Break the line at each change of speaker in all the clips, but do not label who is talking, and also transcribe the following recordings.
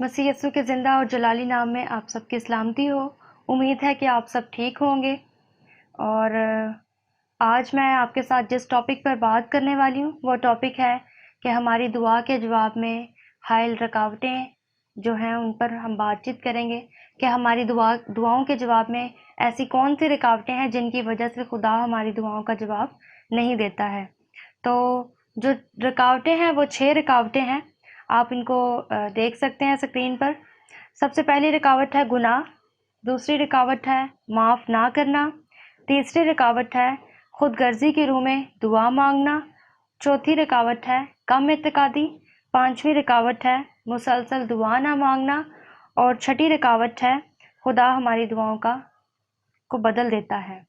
मसीह यस्सु के ज़िंदा और जलाली नाम में आप सबकी सलामती हो। उम्मीद है कि आप सब ठीक होंगे। और आज मैं आपके साथ जिस टॉपिक पर बात करने वाली हूँ वो टॉपिक है कि हमारी दुआ के जवाब में हायल रुकावटें जो हैं उन पर हम बातचीत करेंगे कि हमारी दुआओं के जवाब में ऐसी कौन सी रुकावटें हैं जिनकी वजह से खुदा हमारी दुआओं का जवाब नहीं देता है। तो जो रुकावटें हैं वो 6 रुकावटें हैं। आप इनको देख सकते हैं स्क्रीन पर। सबसे पहली रुकावट है गुनाह, दूसरी रुकावट है माफ़ ना करना, तीसरी रुकावट है खुदगर्जी की रूह में दुआ मांगना, चौथी रुकावट है कम इत्तेकादी, पांचवी रुकावट है मुसलसल दुआ ना मांगना और छठी रुकावट है खुदा हमारी दुआओं को बदल देता है।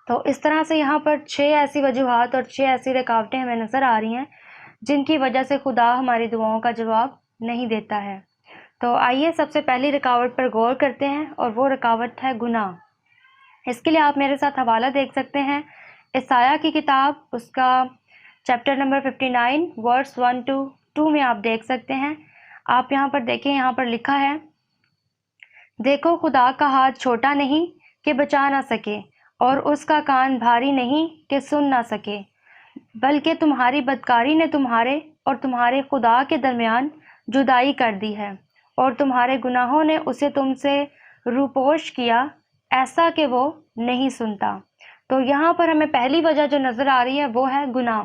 तो इस तरह से यहाँ पर 6 ऐसी वजूहात और 6 ऐसी रुकावटें हमें नज़र आ रही हैं जिनकी वजह से खुदा हमारी दुआओं का जवाब नहीं देता है। तो आइए सबसे पहली रुकावट पर गौर करते हैं और वो रुकावट है गुनाह। इसके लिए आप मेरे साथ हवाला देख सकते हैं ईसाया की किताब, उसका चैप्टर नंबर 59 वर्स 1 to 2 में आप देख सकते हैं। आप यहाँ पर देखें, यहाँ पर लिखा है, देखो खुदा का हाथ छोटा नहीं कि बचा ना सके और उसका कान भारी नहीं कि सुन ना सके, बल्कि तुम्हारी बदकारी ने तुम्हारे और तुम्हारे खुदा के दरमियान जुदाई कर दी है और तुम्हारे गुनाहों ने उसे तुमसे रूपोश किया, ऐसा कि वो नहीं सुनता। तो यहाँ पर हमें पहली वजह जो नज़र आ रही है वो है गुनाह।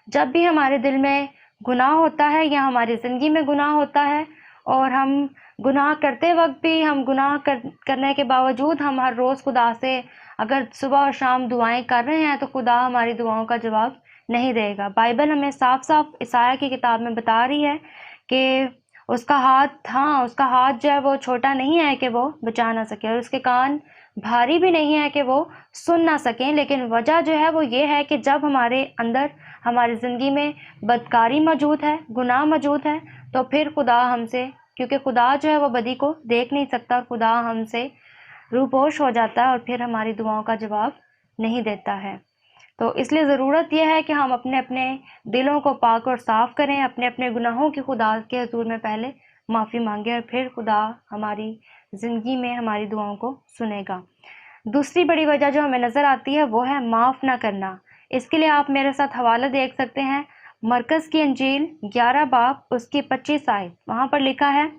जब भी हमारे दिल में गुनाह होता है या हमारी ज़िंदगी में गुनाह होता है और हम गुनाह करते वक्त भी हम गुनाह करने के बावजूद हम हर रोज़ खुदा से अगर सुबह और शाम दुआएं कर रहे हैं तो खुदा हमारी दुआओं का जवाब नहीं देगा। बाइबल हमें साफ साफ ईसाया की किताब में बता रही है कि उसका हाथ जो है वो छोटा नहीं है कि वो बचा ना सके और उसके कान भारी भी नहीं है कि वो सुन ना सकें। लेकिन वजह जो है वो ये है कि जब हमारे अंदर हमारी ज़िंदगी में बदकारी मौजूद है, गुनाह मौजूद है, तो फिर खुदा हमसे, क्योंकि खुदा जो है वो बदी को देख नहीं सकता और खुदा हमसे रूपोश हो जाता है और फिर हमारी दुआओं का जवाब नहीं देता है। तो इसलिए ज़रूरत यह है कि हम अपने अपने दिलों को पाक और साफ़ करें, अपने अपने गुनाहों की खुदा के हुजूर में पहले माफ़ी मांगें और फिर खुदा हमारी ज़िंदगी में हमारी दुआओं को सुनेगा। दूसरी बड़ी वजह जो हमें नज़र आती है वो है माफ़ ना करना। इसके लिए आप मेरे साथ हवाला देख सकते हैं, मरकज़ की अंजील 11 बाब उसकी 25 आयत। वहाँ पर लिखा है,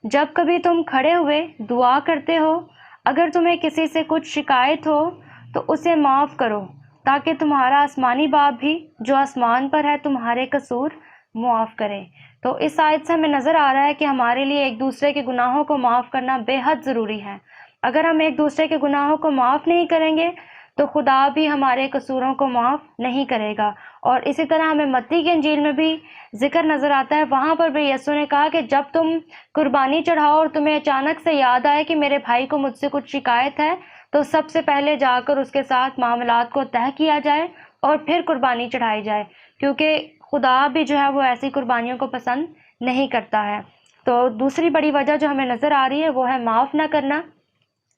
जब कभी तुम खड़े हुए दुआ करते हो, अगर तुम्हें किसी से कुछ शिकायत हो तो उसे माफ़ करो, ताकि तुम्हारा आसमानी बाप भी जो आसमान पर है तुम्हारे कसूर मुआफ़ करे। तो इस आयत से हमें नज़र आ रहा है कि हमारे लिए एक दूसरे के गुनाहों को माफ़ करना बेहद ज़रूरी है। अगर हम एक दूसरे के गुनाहों को माफ़ नहीं करेंगे तो खुदा भी हमारे कसूरों को माफ़ नहीं करेगा। और इसी तरह हमें मत्ती की अंजील में भी जिक्र नज़र आता है, वहाँ पर भी यीशु ने कहा कि जब तुम कुर्बानी चढ़ाओ और तुम्हें अचानक से याद आए कि मेरे भाई को मुझसे कुछ शिकायत है, तो सबसे पहले जाकर उसके साथ मामलात को तय किया जाए और फिर कुर्बानी चढ़ाई जाए, क्योंकि खुदा भी जो है वो ऐसी कुर्बानियों को पसंद नहीं करता है। तो दूसरी बड़ी वजह जो हमें नज़र आ रही है वो है माफ़ ना करना।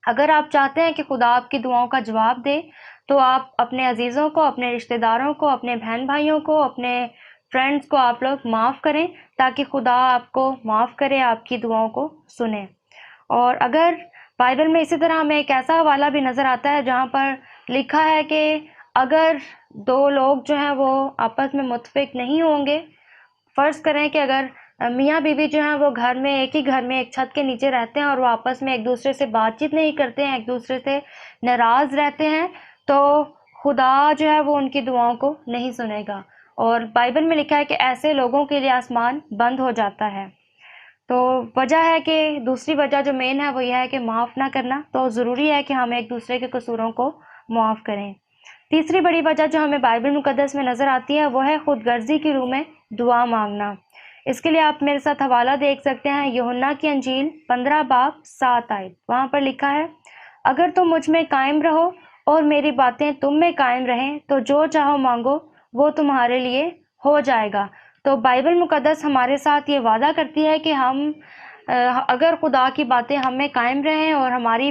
अगर आप चाहते हैं कि खुदा आपकी दुआओं का जवाब दे तो आप अपने अजीज़ों को, अपने रिश्तेदारों को, अपने बहन भाइयों को, अपने फ्रेंड्स को आप लोग माफ़ करें ताकि खुदा आपको माफ़ करे, आपकी दुआओं को सुने। और अगर बाइबल में इसी तरह हमें एक ऐसा हवाला भी नज़र आता है जहाँ पर लिखा है कि अगर 2 लोग जो हैं वो आपस में मुत्तफ़िक नहीं होंगे, फ़र्ज़ करें कि अगर मियाँ बीवी जो हैं वो घर में, एक ही घर में एक छत के नीचे रहते हैं और वो आपस में एक दूसरे से बातचीत नहीं करते हैं, एक दूसरे से नाराज़ रहते हैं, तो खुदा जो है वो उनकी दुआओं को नहीं सुनेगा। और बाइबल में लिखा है कि ऐसे लोगों के लिए आसमान बंद हो जाता है। तो वजह है कि दूसरी वजह जो मेन है वो यह है कि माफ़ ना करना। तो ज़रूरी है कि हम एक दूसरे के कसूरों को माफ़ करें। तीसरी बड़ी वजह जो हमें बाइबल मुकद्दस में नज़र आती है वो है खुदगर्जी की रूह में दुआ मांगना। इसके लिए आप मेरे साथ हवाला देख सकते हैं, यूहन्ना की अंजील 15 बाब 7 आयत। वहाँ पर लिखा है, अगर तुम मुझ में कायम रहो और मेरी बातें तुम में कायम रहें तो जो चाहो मांगो वो तुम्हारे लिए हो जाएगा। तो बाइबल मुकद्दस हमारे साथ ये वादा करती है कि हम अगर खुदा की बातें हम में कायम रहें और हमारी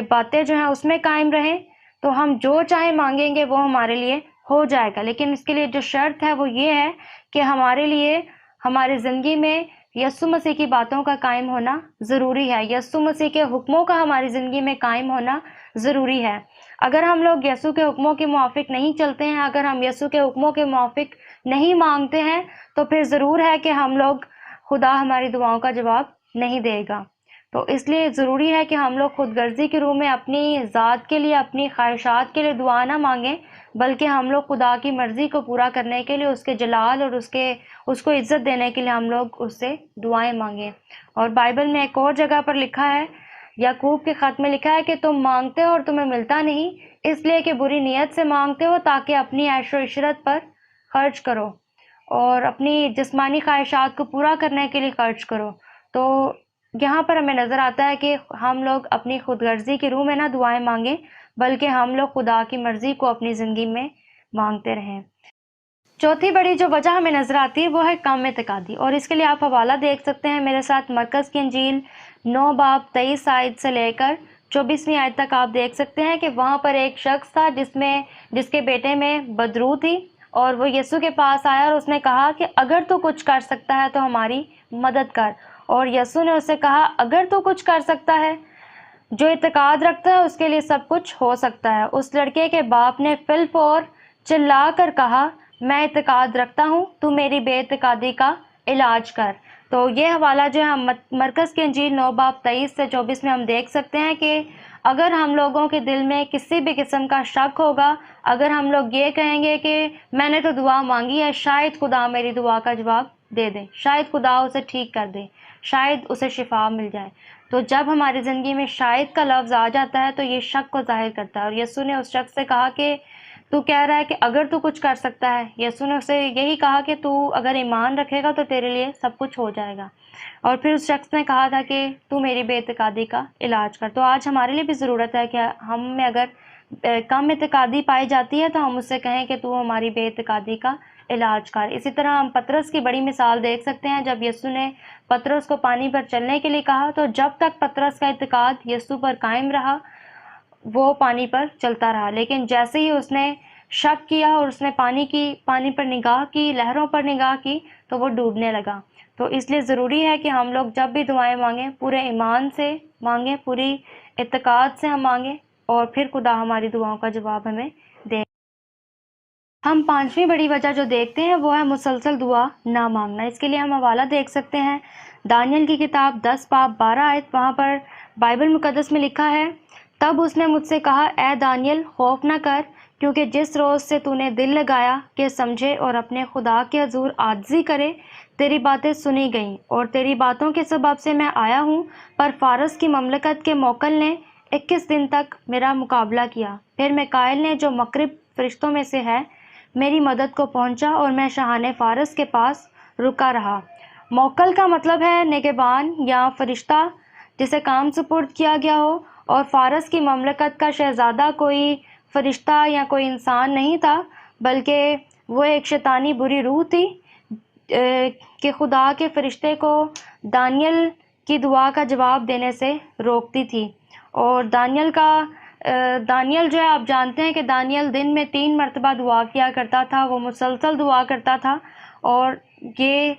बातें जो हैं उसमें कायम रहें तो हम जो चाहे मांगेंगे वो हमारे लिए हो जाएगा। लेकिन इसके लिए जो शर्त है वो ये है कि हमारे लिए हमारी ज़िंदगी में यस्सु मसीह की बातों का कायम होना ज़रूरी है। यस्सु मसीह के हुक्मों का हमारी ज़िंदगी में कायम होना ज़रूरी है। अगर हम लोग यस्सु के हुक्मों के मुआफिक नहीं चलते हैं, अगर हम यस्सु के हुक्मों के मुआफिक नहीं मांगते हैं, तो फिर ज़रूर है कि हम लोग खुदा हमारी दुआओं का जवाब नहीं देगा। तो इसलिए ज़रूरी है कि हम लोग खुदगर्जी के रूह में अपनी ज़ात के लिए, अपनी ख्वाहिशात के लिए दुआ ना मांगें, बल्कि हम लोग खुदा की मर्ज़ी को पूरा करने के लिए, उसके जलाल और उसको इज़्ज़त देने के लिए हम लोग उससे दुआएं मांगें। और बाइबल में एक और जगह पर लिखा है, याकूब के ख़त में लिखा है कि तुम मांगते हो और तुम्हें मिलता नहीं, इसलिए कि बुरी नीयत से मांगते हो ताकि अपनी ऐशो इशरत पर खर्च करो और अपनी जिस्मानी ख्वाहिशात को पूरा करने के लिए खर्च करो। तो यहाँ पर हमें नज़र आता है कि हम लोग अपनी खुदगर्जी के रूह में ना दुआएं मांगें, बल्कि हम लोग खुदा की मर्ज़ी को अपनी ज़िंदगी में मांगते रहें। चौथी बड़ी जो वजह हमें नज़र आती है वो है कम एतकादी, और इसके लिए आप हवाला देख सकते हैं मेरे साथ। मरकज़ की इंजील 9 बाब 23 आयत से लेकर 24वीं आयत तक आप देख सकते हैं कि वहाँ पर एक शख्स था जिसके बेटे में बदरू थी, और वो यीशु के पास आया और उसने कहा कि अगर तू कुछ कर सकता है तो हमारी मदद कर। और यीशु ने उससे कहा, अगर तू कुछ कर सकता है, जो इत्तेकाद रखता है उसके लिए सब कुछ हो सकता है। उस लड़के के बाप ने फिल्प और चिल्ला कर कहा, मैं इत्तेकाद रखता हूँ, तू मेरी बेइत्तेकादी का इलाज कर। तो ये हवाला जो है मरकज़ की इंजील 9 बाब 23 से 24 में हम देख सकते हैं कि अगर हम लोगों के दिल में किसी भी किस्म का शक होगा, अगर हम लोग ये कहेंगे कि मैंने तो दुआ मांगी है, शायद खुदा मेरी दुआ का जवाब दे दे, शायद खुदा उसे ठीक कर दे, शायद उसे शिफा मिल जाए, तो जब हमारी ज़िंदगी में शायद का लफ्ज़ आ जाता है तो ये शक को ज़ाहिर करता है। और यीशु ने उस शख्स से कहा कि तू कह रहा है कि अगर तू कुछ कर सकता है। यीशु ने उसे यही कहा कि तू अगर ईमान रखेगा तो तेरे लिए सब कुछ हो जाएगा। और फिर उस शख्स ने कहा था कि तू मेरी बेइत्तेकादी का इलाज कर। तो आज हमारे लिए भी ज़रूरत है कि हम में अगर कम इत्तेकादी पाई जाती है तो हम उससे कहें कि तू हमारी बेइत्तेकादी का इलाज कर। इसी तरह हम पतरस की बड़ी मिसाल देख सकते हैं। जब यीशु ने पतरस को पानी पर चलने के लिए कहा तो जब तक पतरस का इत्तेकाद यीशु पर कायम रहा, वो पानी पर चलता रहा। लेकिन जैसे ही उसने शक किया और उसने पानी पर निगाह की, लहरों पर निगाह की, तो वो डूबने लगा। तो इसलिए ज़रूरी है कि हम लोग जब भी दुआएं मांगें, पूरे ईमान से मांगें, पूरी इत्तेकाद से हम मांगें, और फिर खुदा हमारी दुआओं का जवाब हमें दे। हम पांचवी बड़ी वजह जो देखते हैं वो है मुसलसल दुआ ना मांगना। इसके लिए हम हवाला देख सकते हैं दानियल की किताब 10 बाब 12 आयत। वहाँ पर बाइबल मुकद्दस में लिखा है, तब उसने मुझसे कहा, ए दानियल, खौफ न कर, क्योंकि जिस रोज़ से तूने दिल लगाया कि समझे और अपने खुदा के हजूर आजिज़ी करे, तेरी बातें सुनी गईं और तेरी बातों के सबब से मैं आया हूँ। पर फारस की ममलकत के मोकल ने 21 दिन तक मेरा मुकाबला किया। फिर मिकाईल ने, जो मकरिब फरिश्तों में से है, मेरी मदद को पहुंचा और मैं शाहाने फारस के पास रुका रहा। मोकल का मतलब है निगहबान या फरिश्ता जिसे काम सुपुर्द किया गया हो, और फारस की ममलकत का शहजादा कोई फरिश्ता या कोई इंसान नहीं था, बल्कि वो एक शैतानी बुरी रूह थी कि खुदा के फरिश्ते को दानियल की दुआ का जवाब देने से रोकती थी। और दानियल जो है, आप जानते हैं कि दानियल दिन में 3 मरतबा दुआ किया करता था, वो मुसलसल दुआ करता था। और ये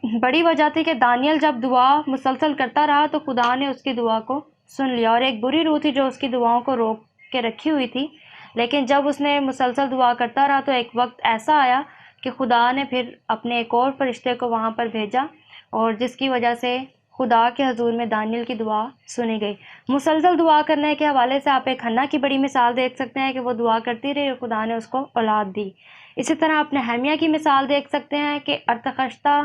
बड़ी वजह थी कि दानियल जब दुआ मुसलसल करता रहा तो खुदा ने उसकी दुआ को सुन लिया, और एक बुरी रूह थी जो उसकी दुआओं को रोक के रखी हुई थी। लेकिन जब उसने मुसलसल दुआ करता रहा तो एक वक्त ऐसा आया कि खुदा ने फिर अपने एक और फरिश्ते को वहाँ पर भेजा, और जिसकी वजह से खुदा के हजूर में दानियल की दुआ सुनी गई। मुसलसल दुआ करने के हवाले से आप एक हन्ना की बड़ी मिसाल देख सकते हैं कि वो दुआ करती रही और खुदा ने उसको औलाद दी। इसी तरह आप नहम्याह की मिसाल देख सकते हैं कि अरतखश्ता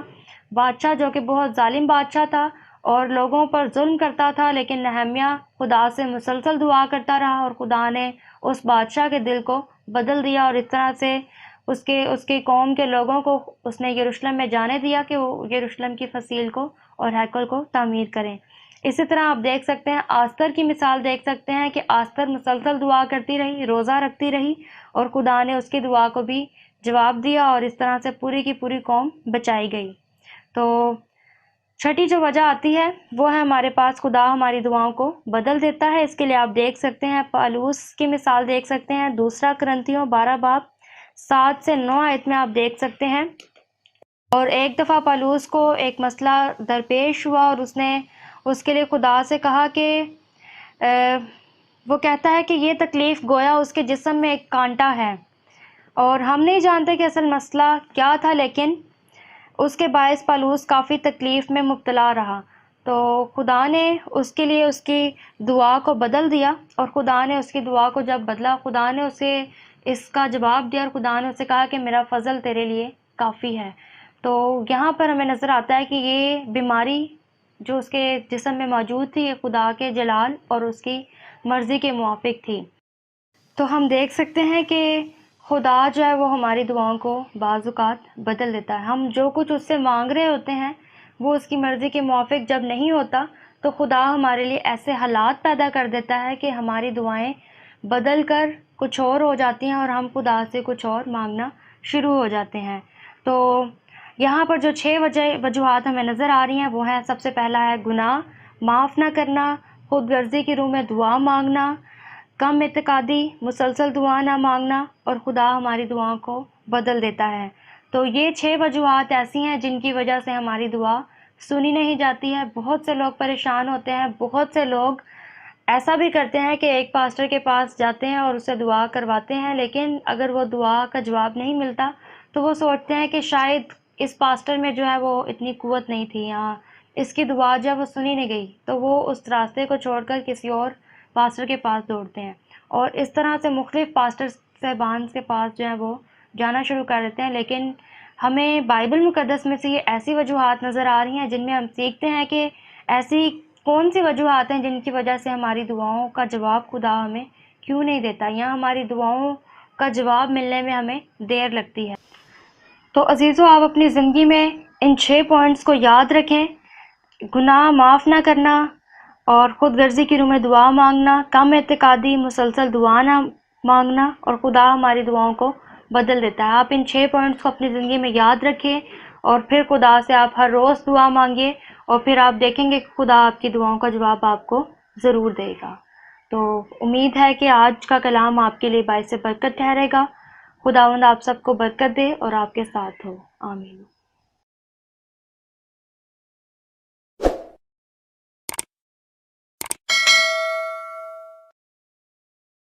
बादशाह, जो कि बहुत जालिम बादशाह था और लोगों पर जुल्म करता था, लेकिन नहम्याह खुदा से मुसलसल दुआ करता रहा और खुदा ने उस बादशाह के दिल को बदल दिया, और इस तरह से उसके कौम के लोगों को उसने यरूशलेम में जाने दिया कि वो यरूशलेम की फसील को और हैकल को तामीर करें। इसी तरह आप देख सकते हैं, आस्तर की मिसाल देख सकते हैं कि आस्तर मुसलसल दुआ करती रही, रोज़ा रखती रही, और खुदा ने उसकी दुआ को भी जवाब दिया, और इस तरह से पूरी की पूरी कौम बचाई गई। तो छठी जो वजह आती है वो है हमारे पास खुदा हमारी दुआओं को बदल देता है। इसके लिए आप देख सकते हैं, पौलुस की मिसाल देख सकते हैं, 2 कुरिन्थियों 12 बाब 7 से 9 आयत में आप देख सकते हैं, اور ایک دفعہ پالوس کو ایک مسئلہ درپیش ہوا اور اس نے اس کے لیے خدا سے کہا کہ وہ کہتا ہے کہ یہ تکلیف گویا اس کے جسم میں ایک کانٹا ہے، اور ہم نہیں جانتے کہ اصل مسئلہ کیا تھا، لیکن اس کے باعث پالوس کافی تکلیف میں مبتلا رہا۔ تو خدا نے اس کے لیے اس کی دعا کو بدل دیا، اور خدا نے اس کی دعا کو جب بدلا، خدا نے اسے اس کا جواب دیا، اور خدا نے اسے کہا کہ میرا فضل تیرے لیے کافی ہے۔ تو یہاں پر ہمیں نظر آتا ہے کہ یہ بیماری جو اس کے جسم میں موجود تھی، یہ خدا کے جلال اور اس کی مرضی کے موافق تھی۔ تو ہم دیکھ سکتے ہیں کہ خدا جو ہے وہ ہماری دعاؤں کو بعض اوقات بدل دیتا ہے۔ ہم جو کچھ اس سے مانگ رہے ہوتے ہیں وہ اس کی مرضی کے موافق جب نہیں ہوتا، تو خدا ہمارے لیے ایسے حالات پیدا کر دیتا ہے کہ ہماری دعائیں بدل کر کچھ اور ہو جاتی ہیں، اور ہم خدا سے کچھ اور مانگنا شروع ہو جاتے ہیں۔ تو یہاں پر جو 6 وجوہات ہمیں نظر آ رہی ہیں وہ ہیں، سب سے پہلا ہے گناہ، معاف نہ کرنا، خود غرضی کی روح میں دعا مانگنا، کم اعتقادی، مسلسل دعا نہ مانگنا، اور خدا ہماری دعاؤں کو بدل دیتا ہے۔ تو یہ 6 وجوہات ایسی ہیں جن کی وجہ سے ہماری دعا سنی نہیں جاتی ہے۔ بہت سے لوگ پریشان ہوتے ہیں، بہت سے لوگ ایسا بھی کرتے ہیں کہ ایک پاسٹر کے پاس جاتے ہیں اور اسے دعا کرواتے ہیں، لیکن اگر وہ دعا کا جواب نہیں ملتا تو وہ سوچتے ہیں کہ شاید اس پاسٹر میں جو ہے وہ اتنی قوت نہیں تھی، یا اس کی دعا جو ہے وہ سنی نہیں گئی، تو وہ اس راستے کو چھوڑ کر کسی اور پاسٹر کے پاس دوڑتے ہیں، اور اس طرح سے مختلف پاسٹر صاحبان کے پاس جو ہے وہ جانا شروع کر دیتے ہیں۔ لیکن ہمیں بائبل مقدس میں سے یہ ایسی وجوہات نظر آ رہی ہیں جن میں ہم سیکھتے ہیں کہ ایسی کون سی وجوہات ہیں جن کی وجہ سے ہماری دعاؤں کا جواب خدا ہمیں کیوں نہیں دیتا، یا ہماری دعاؤں کا جواب ملنے میں ہمیں دیر لگتی ہے۔ تو عزیزو، آپ اپنی زندگی میں ان 6 پوائنٹس کو یاد رکھیں: گناہ معاف نہ کرنا، اور خود غرضی کی روح میں دعا مانگنا، کم اعتقادی، مسلسل دعا نہ مانگنا، اور خدا ہماری دعاؤں کو بدل دیتا ہے۔ آپ ان 6 پوائنٹس کو اپنی زندگی میں یاد رکھیں، اور پھر خدا سے آپ ہر روز دعا مانگیے، اور پھر آپ دیکھیں گے کہ خدا آپ کی دعاؤں کا جواب آپ کو ضرور دے گا۔ تو امید ہے کہ آج کا کلام آپ کے لیے باعث برکت ٹھہرے گا۔ خداوند آپ سب کو برکت دے اور آپ کے ساتھ ہو۔ آمین۔